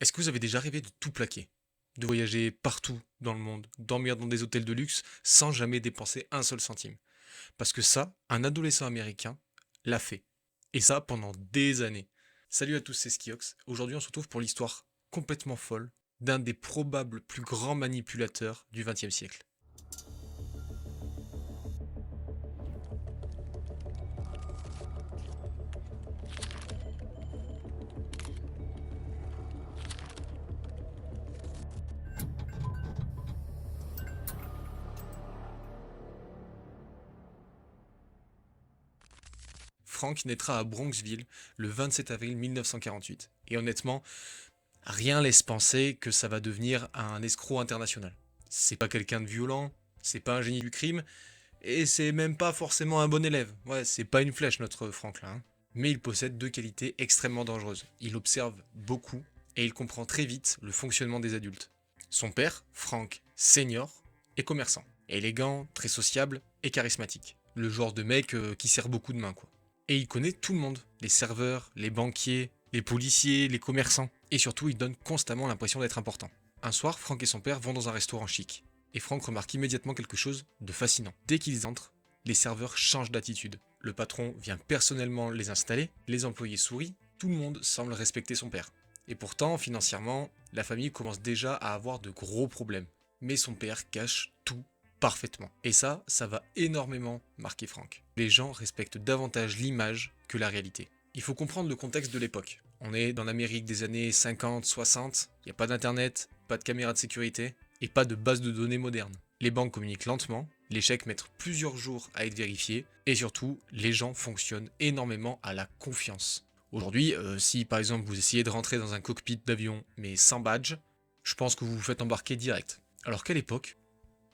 Est-ce que vous avez déjà rêvé de tout plaquer? De voyager partout dans le monde, dormir dans des hôtels de luxe sans jamais dépenser un seul centime? Parce que ça, un adolescent américain l'a fait. Et ça pendant des années. Salut à tous, c'est Skiox. Aujourd'hui, on se retrouve pour l'histoire complètement folle d'un des probables plus grands manipulateurs du XXe siècle. Frank naîtra à Bronxville le 27 avril 1948. Et honnêtement, rien laisse penser que ça va devenir un escroc international. C'est pas quelqu'un de violent, c'est pas un génie du crime, et c'est même pas forcément un bon élève. Ouais, c'est pas une flèche notre Franklin. Hein. Mais il possède deux qualités extrêmement dangereuses. Il observe beaucoup et il comprend très vite le fonctionnement des adultes. Son père, Frank Senior, est commerçant. Élégant, très sociable et charismatique. Le genre de mec qui serre beaucoup de mains, quoi. Et il connaît tout le monde. Les serveurs, les banquiers, les policiers, les commerçants. Et surtout, il donne constamment l'impression d'être important. Un soir, Frank et son père vont dans un restaurant chic et Frank remarque immédiatement quelque chose de fascinant. Dès qu'ils entrent, les serveurs changent d'attitude. Le patron vient personnellement les installer, les employés sourient, tout le monde semble respecter son père. Et pourtant, financièrement, la famille commence déjà à avoir de gros problèmes. Mais son père cache tout parfaitement. Et ça va énormément marquer Frank. Les gens respectent davantage l'image que la réalité. Il faut comprendre le contexte de l'époque. On est dans l'Amérique des années 50, 60, il n'y a pas d'internet, pas de caméra de sécurité, et pas de base de données moderne. Les banques communiquent lentement, les chèques mettent plusieurs jours à être vérifiés, et surtout, les gens fonctionnent énormément à la confiance. Aujourd'hui, si par exemple vous essayez de rentrer dans un cockpit d'avion mais sans badge, je pense que vous vous faites embarquer direct. Alors qu'à l'époque,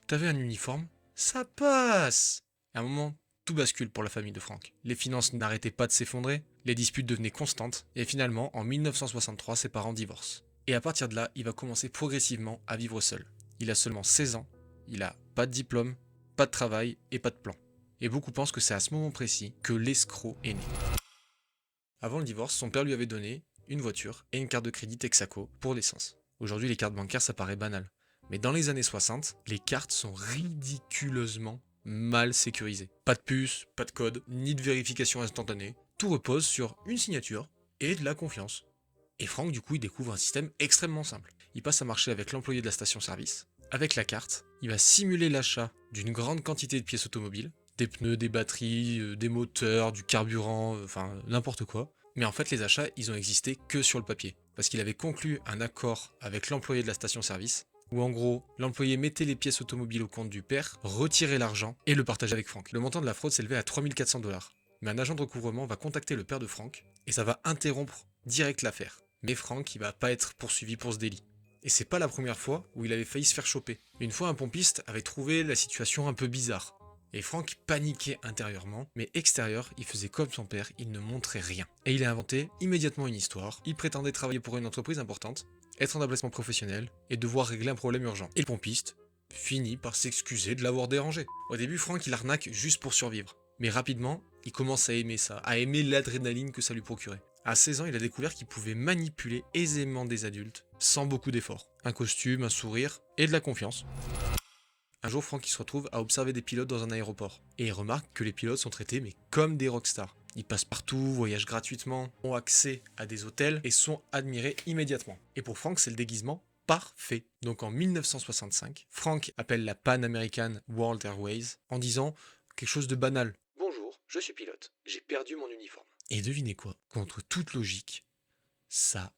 t'avais un uniforme, ça passe. À un moment, tout bascule pour la famille de Frank. Les finances n'arrêtaient pas de s'effondrer, les disputes devenaient constantes, et finalement, en 1963, ses parents divorcent. Et à partir de là, il va commencer progressivement à vivre seul. Il a seulement 16 ans, il a pas de diplôme, pas de travail et pas de plan. Et beaucoup pensent que c'est à ce moment précis que l'escroc est né. Avant le divorce, son père lui avait donné une voiture et une carte de crédit Texaco pour l'essence. Aujourd'hui, les cartes bancaires, ça paraît banal. Mais dans les années 60, les cartes sont ridiculeusement mal sécurisées. Pas de puce, pas de code, ni de vérification instantanée. Tout repose sur une signature et de la confiance. Et Frank, du coup, il découvre un système extrêmement simple. Il passe à marcher avec l'employé de la station-service. Avec la carte, il va simuler l'achat d'une grande quantité de pièces automobiles, des pneus, des batteries, des moteurs, du carburant, enfin n'importe quoi. Mais en fait, les achats, ils ont existé que sur le papier. Parce qu'il avait conclu un accord avec l'employé de la station-service, où en gros, l'employé mettait les pièces automobiles au compte du père, retirait l'argent et le partageait avec Frank. Le montant de la fraude s'élevait à 3 400 $. Mais un agent de recouvrement va contacter le père de Frank, et ça va interrompre direct l'affaire. Mais Frank, il va pas être poursuivi pour ce délit. Et c'est pas la première fois où il avait failli se faire choper. Une fois, un pompiste avait trouvé la situation un peu bizarre. Et Frank paniquait intérieurement, mais extérieur, il faisait comme son père, il ne montrait rien. Et il a inventé immédiatement une histoire. Il prétendait travailler pour une entreprise importante, être en emplacement professionnel et devoir régler un problème urgent. Et le pompiste finit par s'excuser de l'avoir dérangé. Au début, Frank il arnaque juste pour survivre. Mais rapidement, il commence à aimer ça, à aimer l'adrénaline que ça lui procurait. À 16 ans, il a découvert qu'il pouvait manipuler aisément des adultes, sans beaucoup d'efforts. Un costume, un sourire et de la confiance. Un jour, Frank il se retrouve à observer des pilotes dans un aéroport. Et il remarque que les pilotes sont traités mais comme des rockstars. Ils passent partout, voyagent gratuitement, ont accès à des hôtels et sont admirés immédiatement. Et pour Frank, c'est le déguisement parfait. Donc en 1965, Frank appelle la Pan American World Airways en disant quelque chose de banal. Bonjour, je suis pilote, j'ai perdu mon uniforme. Et devinez quoi? Contre toute logique, ça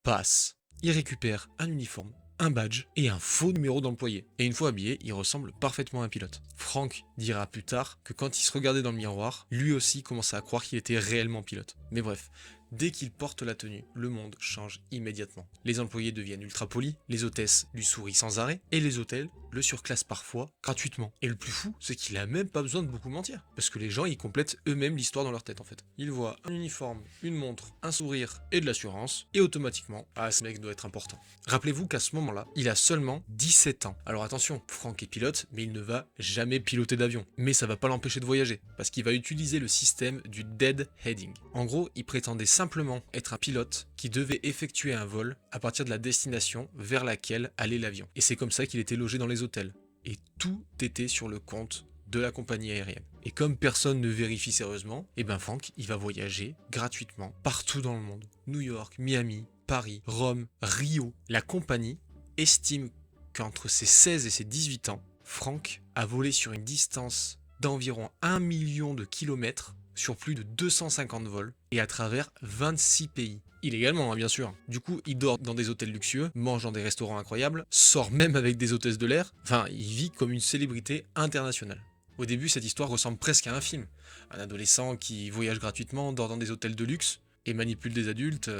passe. Il récupère un uniforme, un badge et un faux numéro d'employé. Et une fois habillé, il ressemble parfaitement à un pilote. Frank dira plus tard que quand il se regardait dans le miroir, lui aussi commençait à croire qu'il était réellement pilote. Mais bref, dès qu'il porte la tenue, le monde change immédiatement. Les employés deviennent ultra polis, les hôtesses lui sourient sans arrêt, et les hôtels le surclassent parfois gratuitement. Et le plus fou, c'est qu'il a même pas besoin de beaucoup mentir. Parce que les gens, ils complètent eux-mêmes l'histoire dans leur tête en fait. Ils voient un uniforme, une montre, un sourire et de l'assurance, et automatiquement, ah ce mec doit être important. Rappelez-vous qu'à ce moment-là, il a seulement 17 ans. Alors attention, Frank est pilote, mais il ne va jamais piloter d'avion. Mais ça va pas l'empêcher de voyager, parce qu'il va utiliser le système du dead heading. En gros, il prétendait simplement être un pilote qui devait effectuer un vol à partir de la destination vers laquelle allait l'avion. Et c'est comme ça qu'il était logé dans les hôtels. Et tout était sur le compte de la compagnie aérienne. Et comme personne ne vérifie sérieusement, et ben Franck, il va voyager gratuitement partout dans le monde. New York, Miami, Paris, Rome, Rio. La compagnie estime qu'entre ses 16 et ses 18 ans, Franck a volé sur une distance d'environ 1 million de kilomètres sur plus de 250 vols et à travers 26 pays. Illégalement, hein, bien sûr. Du coup, il dort dans des hôtels luxueux, mange dans des restaurants incroyables, sort même avec des hôtesses de l'air. Enfin, il vit comme une célébrité internationale. Au début, cette histoire ressemble presque à un film. Un adolescent qui voyage gratuitement, dort dans des hôtels de luxe et manipule des adultes,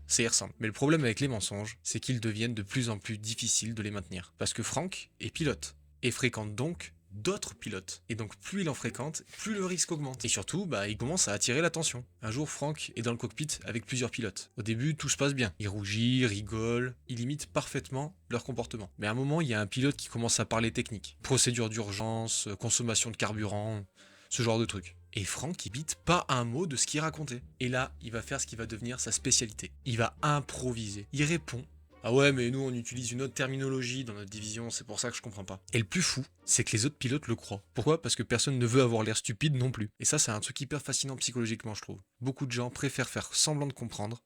ça y ressemble. Mais le problème avec les mensonges, c'est qu'ils deviennent de plus en plus difficiles de les maintenir. Parce que Franck est pilote et fréquente donc d'autres pilotes. Et donc plus il en fréquente, plus le risque augmente. Et surtout, il commence à attirer l'attention. Un jour, Franck est dans le cockpit avec plusieurs pilotes. Au début, tout se passe bien. Il rougit, rigole, il imite parfaitement leur comportement. Mais à un moment, il y a un pilote qui commence à parler technique. Procédure d'urgence, consommation de carburant, ce genre de trucs. Et Franck, il bite pas un mot de ce qu'il racontait. Et là, il va faire ce qui va devenir sa spécialité. Il va improviser. Il répond. Ah ouais, mais nous on utilise une autre terminologie dans notre division, c'est pour ça que je comprends pas. Et le plus fou, c'est que les autres pilotes le croient. Pourquoi? Parce que personne ne veut avoir l'air stupide non plus. Et ça, c'est un truc hyper fascinant psychologiquement, je trouve. Beaucoup de gens préfèrent faire semblant de comprendre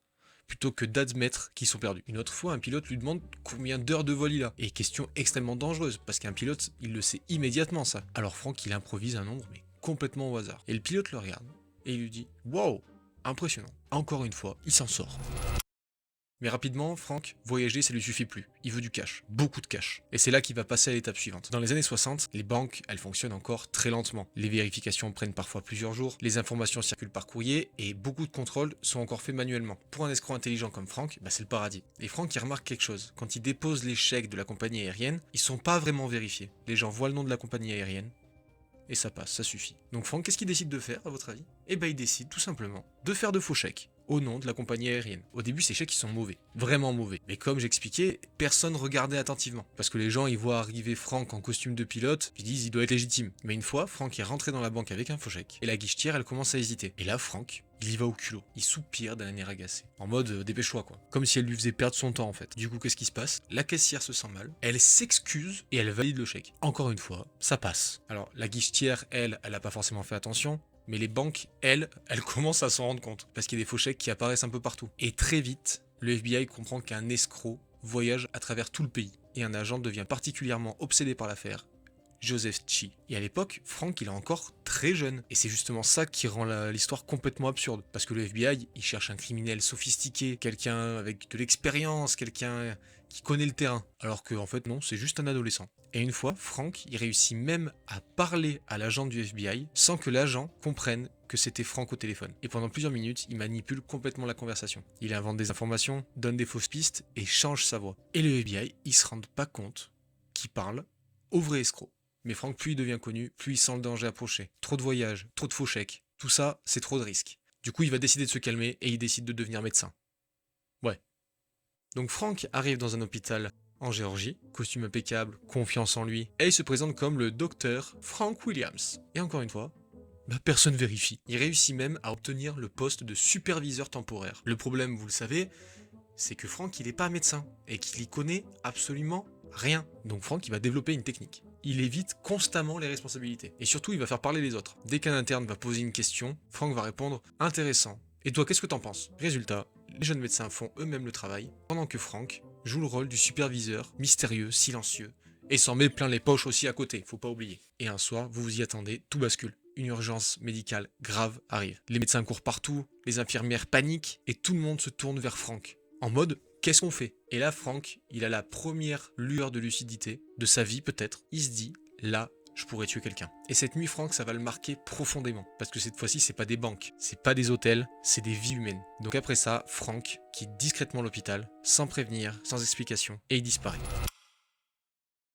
plutôt que d'admettre qu'ils sont perdus. Une autre fois, un pilote lui demande combien d'heures de vol il a. Et question extrêmement dangereuse, parce qu'un pilote, il le sait immédiatement ça. Alors Franck, il improvise un nombre, mais complètement au hasard. Et le pilote le regarde, et il lui dit « Wow, impressionnant ». Encore une fois, il s'en sort. Mais rapidement, Franck, voyager, ça lui suffit plus. Il veut du cash, beaucoup de cash. Et c'est là qu'il va passer à l'étape suivante. Dans les années 60, les banques, elles fonctionnent encore très lentement. Les vérifications prennent parfois plusieurs jours, les informations circulent par courrier, et beaucoup de contrôles sont encore faits manuellement. Pour un escroc intelligent comme Franck, c'est le paradis. Et Franck, il remarque quelque chose. Quand il dépose les chèques de la compagnie aérienne, ils sont pas vraiment vérifiés. Les gens voient le nom de la compagnie aérienne, et ça passe, ça suffit. Donc Franck, qu'est-ce qu'il décide de faire, à votre avis? Il décide tout simplement de faire de faux chèques au nom de la compagnie aérienne. Au début, ces chèques ils sont mauvais, vraiment mauvais. Mais comme j'expliquais, personne regardait attentivement. Parce que les gens, ils voient arriver Franck en costume de pilote, ils disent il doit être légitime. Mais une fois, Franck est rentré dans la banque avec un faux chèque, et la guichetière, elle commence à hésiter. Et là, Franck, il y va au culot. Il soupire d'un air agacé. En mode dépêche-toi quoi. Comme si elle lui faisait perdre son temps en fait. Du coup, qu'est-ce qui se passe? La caissière se sent mal, elle s'excuse et elle valide le chèque. Encore une fois, ça passe. Alors, la guichetière, elle a pas forcément fait attention. Mais les banques, elles commencent à s'en rendre compte. Parce qu'il y a des faux chèques qui apparaissent un peu partout. Et très vite, le FBI comprend qu'un escroc voyage à travers tout le pays. Et un agent devient particulièrement obsédé par l'affaire, Joseph Chi. Et à l'époque, Franck, il est encore très jeune. Et c'est justement ça qui rend l'histoire complètement absurde. Parce que le FBI, il cherche un criminel sophistiqué, quelqu'un avec de l'expérience, quelqu'un qui connaît le terrain. Alors que, en fait, non, c'est juste un adolescent. Et une fois, Franck, il réussit même à parler à l'agent du FBI sans que l'agent comprenne que c'était Franck au téléphone. Et pendant plusieurs minutes, il manipule complètement la conversation. Il invente des informations, donne des fausses pistes et change sa voix. Et le FBI, ils se rendent pas compte qu'il parle au vrai escroc. Mais Franck, plus il devient connu, plus il sent le danger approcher. Trop de voyages, trop de faux chèques. Tout ça, c'est trop de risques. Du coup, il va décider de se calmer et il décide de devenir médecin. Ouais. Donc Franck arrive dans un hôpital en Géorgie, costume impeccable, confiance en lui, et il se présente comme le docteur Frank Williams. Et encore une fois, personne vérifie. Il réussit même à obtenir le poste de superviseur temporaire. Le problème, vous le savez, c'est que Franck, il n'est pas médecin, et qu'il y connaît absolument rien. Donc Franck, il va développer une technique. Il évite constamment les responsabilités. Et surtout, il va faire parler les autres. Dès qu'un interne va poser une question, Franck va répondre « Intéressant. Et toi, qu'est-ce que t'en penses ?» Résultat, les jeunes médecins font eux-mêmes le travail, pendant que Franck joue le rôle du superviseur, mystérieux, silencieux, et s'en met plein les poches aussi à côté, faut pas oublier. Et un soir, vous vous y attendez, tout bascule. Une urgence médicale grave arrive. Les médecins courent partout, les infirmières paniquent, et tout le monde se tourne vers Franck. En mode, qu'est-ce qu'on fait? Et là, Franck, il a la première lueur de lucidité, de sa vie peut-être. Il se dit, là, je pourrais tuer quelqu'un. Et cette nuit, Franck, ça va le marquer profondément. Parce que cette fois-ci, c'est pas des banques, c'est pas des hôtels, c'est des vies humaines. Donc après ça, Franck quitte discrètement l'hôpital, sans prévenir, sans explication, et il disparaît.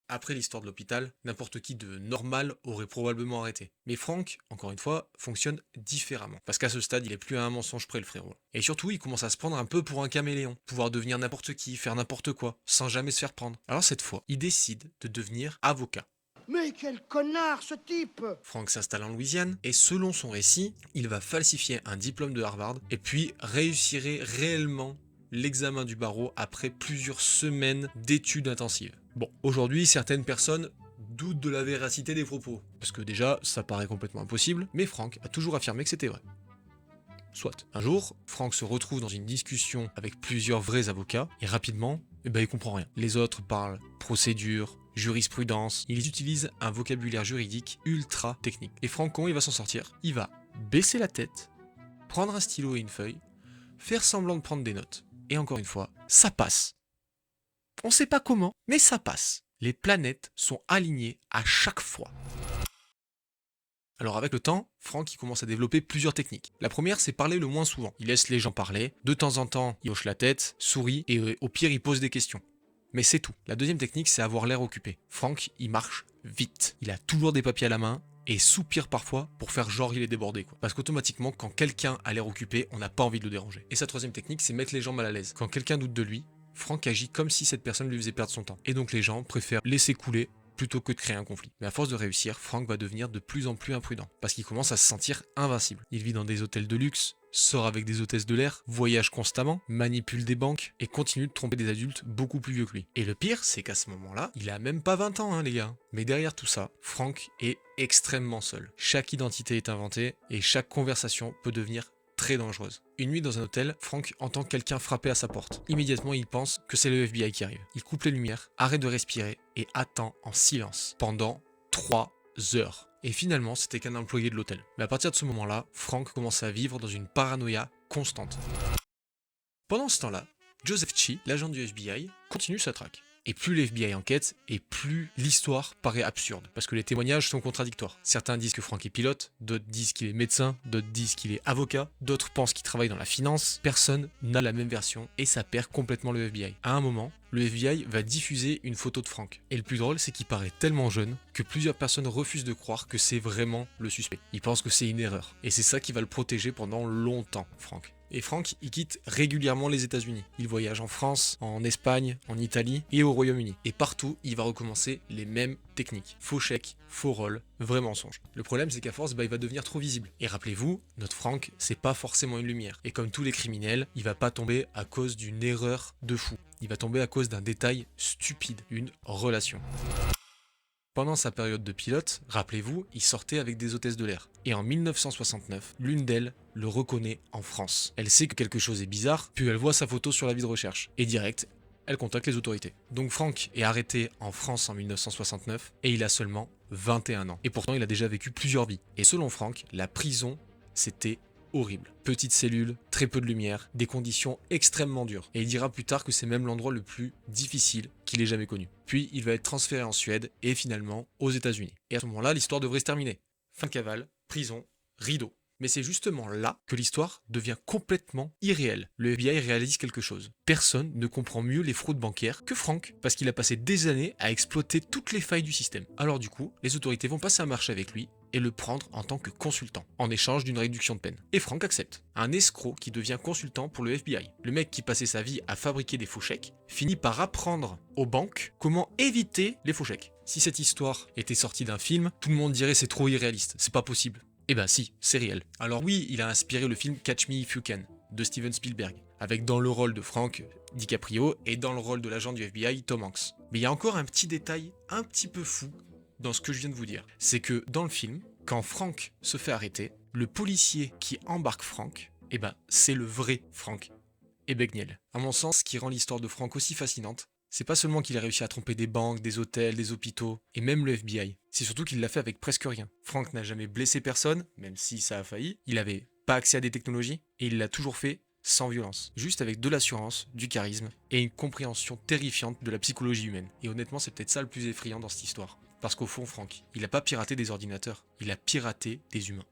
Après l'histoire de l'hôpital, n'importe qui de normal aurait probablement arrêté. Mais Franck, encore une fois, fonctionne différemment. Parce qu'à ce stade, il est plus à un mensonge près, le frérot. Et surtout, il commence à se prendre un peu pour un caméléon. Pouvoir devenir n'importe qui, faire n'importe quoi, sans jamais se faire prendre. Alors cette fois, il décide de devenir avocat. Mais quel connard, ce type! Frank s'installe en Louisiane et selon son récit, il va falsifier un diplôme de Harvard et puis réussirait réellement l'examen du barreau après plusieurs semaines d'études intensives. Bon, aujourd'hui, certaines personnes doutent de la véracité des propos, parce que déjà, ça paraît complètement impossible, mais Frank a toujours affirmé que c'était vrai. Soit. Un jour, Frank se retrouve dans une discussion avec plusieurs vrais avocats, et rapidement, il comprend rien. Les autres parlent procédure, jurisprudence, ils utilisent un vocabulaire juridique ultra technique. Et Frank, comment il va s'en sortir? Il va baisser la tête, prendre un stylo et une feuille, faire semblant de prendre des notes. Et encore une fois, ça passe. On sait pas comment, mais ça passe. Les planètes sont alignées à chaque fois. Alors avec le temps, Frank il commence à développer plusieurs techniques. La première, c'est parler le moins souvent. Il laisse les gens parler, de temps en temps, il hoche la tête, sourit, et au pire, il pose des questions. Mais c'est tout. La deuxième technique, c'est avoir l'air occupé. Frank, il marche vite. Il a toujours des papiers à la main, et soupire parfois pour faire genre il est débordé quoi. Parce qu'automatiquement quand quelqu'un a l'air occupé, on n'a pas envie de le déranger. Et sa troisième technique, c'est mettre les gens mal à l'aise. Quand quelqu'un doute de lui, Frank agit comme si cette personne lui faisait perdre son temps. Et donc les gens préfèrent laisser couler plutôt que de créer un conflit. Mais à force de réussir, Frank va devenir de plus en plus imprudent, parce qu'il commence à se sentir invincible. Il vit dans des hôtels de luxe, sort avec des hôtesses de l'air, voyage constamment, manipule des banques et continue de tromper des adultes beaucoup plus vieux que lui. Et le pire, c'est qu'à ce moment-là, il a même pas 20 ans, les gars. Mais derrière tout ça, Frank est extrêmement seul. Chaque identité est inventée et chaque conversation peut devenir très dangereuse. Une nuit dans un hôtel, Frank entend quelqu'un frapper à sa porte. Immédiatement, il pense que c'est le FBI qui arrive. Il coupe les lumières, arrête de respirer et attend en silence pendant 3 heures. Et finalement, c'était qu'un employé de l'hôtel. Mais à partir de ce moment-là, Frank commence à vivre dans une paranoïa constante. Pendant ce temps-là, Joseph Chi, l'agent du FBI, continue sa traque. Et plus le FBI enquête, et plus l'histoire paraît absurde, parce que les témoignages sont contradictoires. Certains disent que Frank est pilote, d'autres disent qu'il est médecin, d'autres disent qu'il est avocat, d'autres pensent qu'il travaille dans la finance. Personne n'a la même version, et ça perd complètement le FBI. À un moment, le FBI va diffuser une photo de Frank. Et le plus drôle, c'est qu'il paraît tellement jeune que plusieurs personnes refusent de croire que c'est vraiment le suspect. Ils pensent que c'est une erreur. Et c'est ça qui va le protéger pendant longtemps, Frank. Et Frank, il quitte régulièrement les États-Unis. Il voyage en France, en Espagne, en Italie et au Royaume-Uni. Et partout, il va recommencer les mêmes techniques. Faux chèques, faux rôles, vrais mensonges. Le problème, c'est qu'à force, il va devenir trop visible. Et rappelez-vous, notre Frank, c'est pas forcément une lumière. Et comme tous les criminels, il va pas tomber à cause d'une erreur de fou. Il va tomber à cause d'un détail stupide, une relation. Pendant sa période de pilote, rappelez-vous, il sortait avec des hôtesses de l'air. Et en 1969, l'une d'elles le reconnaît en France. Elle sait que quelque chose est bizarre, puis elle voit sa photo sur l'avis de recherche. Et direct, elle contacte les autorités. Donc Frank est arrêté en France en 1969 et il a seulement 21 ans. Et pourtant, il a déjà vécu plusieurs vies. Et selon Frank, la prison, c'était horrible. Petite cellule, très peu de lumière, des conditions extrêmement dures. Et il dira plus tard que c'est même l'endroit le plus difficile qu'il ait jamais connu. Puis il va être transféré en Suède et finalement aux États-Unis. Et à ce moment-là, l'histoire devrait se terminer. Fin de cavale, prison, rideau. Mais c'est justement là que l'histoire devient complètement irréelle. Le FBI réalise quelque chose. Personne ne comprend mieux les fraudes bancaires que Frank, parce qu'il a passé des années à exploiter toutes les failles du système. Alors du coup, les autorités vont passer un marché avec lui et le prendre en tant que consultant, en échange d'une réduction de peine. Et Frank accepte. Un escroc qui devient consultant pour le FBI. Le mec qui passait sa vie à fabriquer des faux chèques, finit par apprendre aux banques comment éviter les faux chèques. Si cette histoire était sortie d'un film, tout le monde dirait c'est trop irréaliste, c'est pas possible. Eh ben si, c'est réel. Alors oui, il a inspiré le film Catch Me If You Can, de Steven Spielberg, avec dans le rôle de Frank, DiCaprio, et dans le rôle de l'agent du FBI, Tom Hanks. Mais il y a encore un petit détail un petit peu fou dans ce que je viens de vous dire. C'est que dans le film, quand Frank se fait arrêter, le policier qui embarque Frank, eh ben c'est le vrai Frank Ebagniel. À mon sens, ce qui rend l'histoire de Frank aussi fascinante, c'est pas seulement qu'il a réussi à tromper des banques, des hôtels, des hôpitaux, et même le FBI. C'est surtout qu'il l'a fait avec presque rien. Frank n'a jamais blessé personne, même si ça a failli. Il avait pas accès à des technologies, et il l'a toujours fait sans violence. Juste avec de l'assurance, du charisme, et une compréhension terrifiante de la psychologie humaine. Et honnêtement, c'est peut-être ça le plus effrayant dans cette histoire. Parce qu'au fond, Frank, il a pas piraté des ordinateurs, il a piraté des humains.